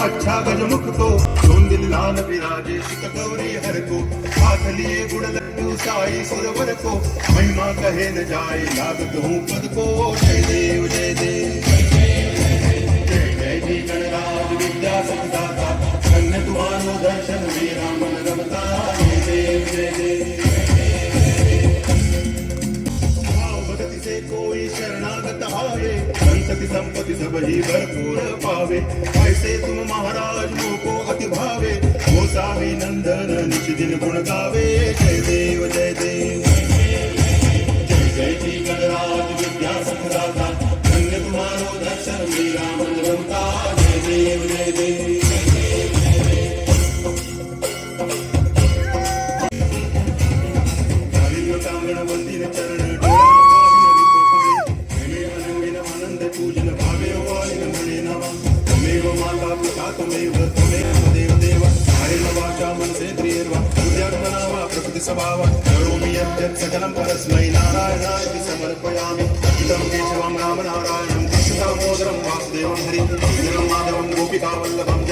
अच्छा गजमुख को सोन दिल लाल विराजे शिक गौरी हर को हाथ लिए गुड़ लड्डू साई सुरवर को महिमा कहे न जाए लागत हूँ पद को जय देव जय देव जय जय जी गणराज विद्या सकदाता धन्य तुम्हारो दर्शन मेरा मन रमता जय देव जय देव से कोई शरणागत आवे संतति संपत्ति सब ही भरपूर पावे ऐसे तुम महाराज मोको अति भावे वो सावी नंदन निज दिन गुण गावे जय देव जय देव जय जय जी गणराज विद्या सकदाता धन्य तुम्हारो दर्शन मेरा मन रमता जय देव जय देव वंदिन चरण पूजन भावे वालिन मणे नमः त्वमेव माता पिता त्वमेव देव देव हरेण वाचा मनसेन्द्रियैर्वा बुद्ध्यात्मना वा प्रकृति स्वभावा करोमि यत् सकलं परस्मै नारायणाय समर्पयामि इदं केशवं राम नारायणं कृष्ण दामोदरं वासुदेवं हरि जगन्नाथं गोपिका वल्लभं